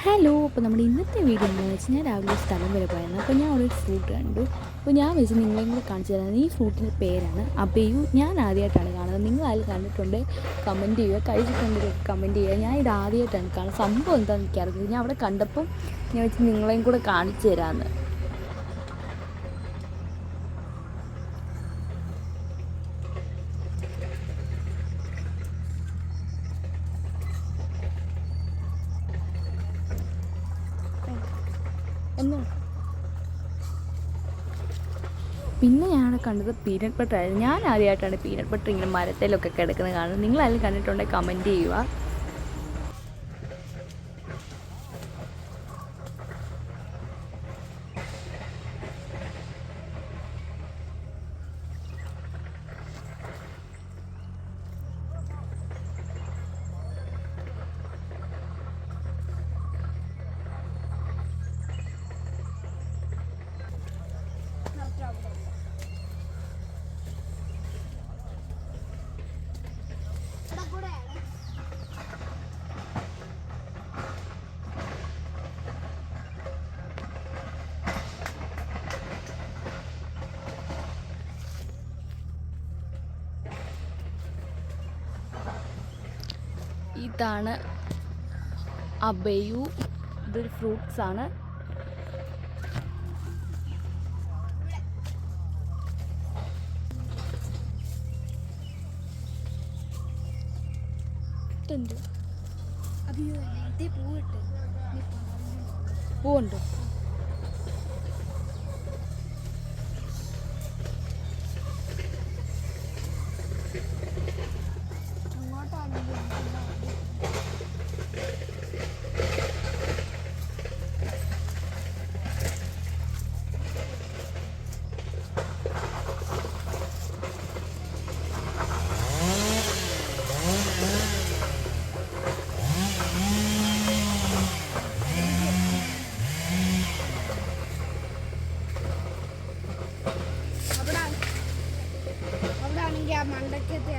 Hello, അപ്പോൾ നമ്മുടെ ഇന്നത്തെ വീഡിയോ എന്താണെന്ന് വെച്ചാൽ ഞാൻ രാവിലെ സ്ഥലം വരെ പോയിരുന്നു. അപ്പോൾ ഞാൻ അവിടെ ഒരു ഫ്രൂട്ട് കണ്ടു. അപ്പോൾ ഞാൻ വെച്ച് നിങ്ങളെയും കൂടെ കാണിച്ചു തരാം. ഈ ഫ്രൂട്ടിൻ്റെ പേരാണ് അബേയു. ഞാൻ ആദ്യമായിട്ടാണ് കാണുന്നത്. നിങ്ങൾ അതിൽ കണ്ടിട്ടുണ്ട് കമൻറ്റ് ചെയ്യുക, കഴിച്ചിട്ടുണ്ടെങ്കിൽ കമൻറ്റ് ചെയ്യുക. ഞാൻ ഇത് ആദ്യമായിട്ടാണ് കാണുന്നത്. സംഭവം എന്താണെന്ന് എനിക്കറിയില്ല. ഞാൻ അവിടെ കണ്ടപ്പം ഞാൻ വെച്ച് നിങ്ങളെയും കൂടെ കാണിച്ചു തരാമെന്ന്. പിന്നെ ഞാനവിടെ കണ്ടത് പീനട്ട് ബട്ടർ ആയിരുന്നു. ഞാൻ ആദ്യമായിട്ടാണ് പീനട്ട് ബട്ടർ ഇങ്ങനെ മരത്തിലൊക്കെ കിടക്കുന്നത് കാണുന്നത്. നിങ്ങളതിൽ കണ്ടിട്ടുണ്ടെങ്കിൽ കമൻറ്റ് ചെയ്യുക. ഇതാണ് അബേയു. ഇതൊരു ഫ്രൂട്ട്സ് ആണ്. പൂവുണ്ടോ? മണ്ടക്കത്തെ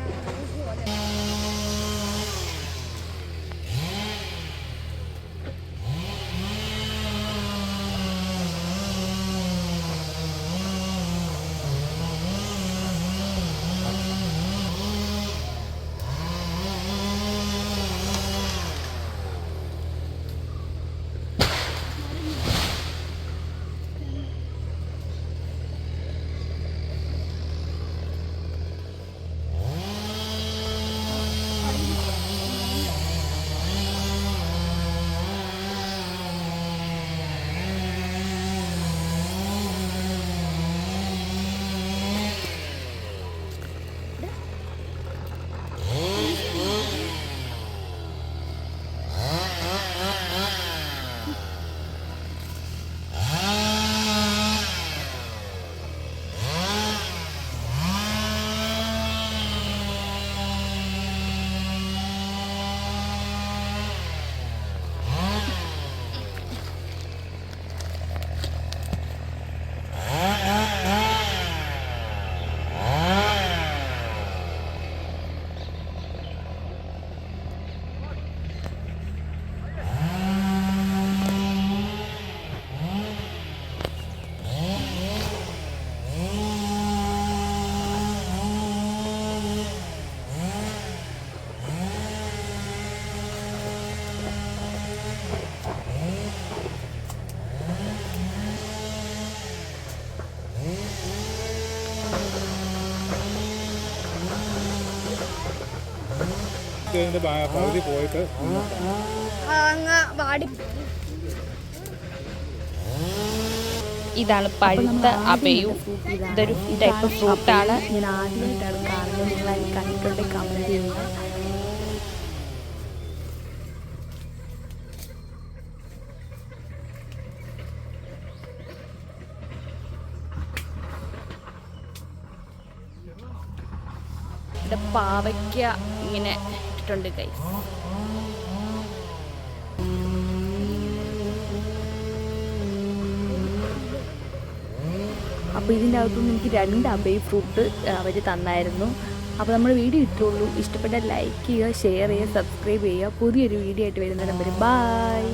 പകുതി പോയിട്ട് ഇതാണ് പഴുത്ത അബേയു. ഇതൊരു ടൈപ്പ് ഫ്രൂട്ടാണ്. ഞാൻ ആദ്യമായിട്ടാണ് കാണുന്നത്. നിങ്ങൾ അതിൽ കണ്ടിട്ടുണ്ടെങ്കിൽ കമൻറ്റ് ചെയ്യുക. ഇവിടെ പാവയ്ക്ക ഇങ്ങനെ ഇട്ടിട്ടുണ്ട് ഗൈസ്. അപ്പോൾ ഇതിൻ്റെ അകത്തുനിന്ന് എനിക്ക് 2 അബേയു ഫ്രൂട്ട് അവർ തന്നായിരുന്നു. അപ്പോൾ നമ്മുടെ വീഡിയോ ഇട്ടുള്ളൂ. ഇഷ്ടപ്പെട്ടാൽ ലൈക്ക് ചെയ്യുക, ഷെയർ ചെയ്യുക, സബ്സ്ക്രൈബ് ചെയ്യുക. പുതിയൊരു വീഡിയോ ആയിട്ട് വരുന്നിടം വരെ ബായ്.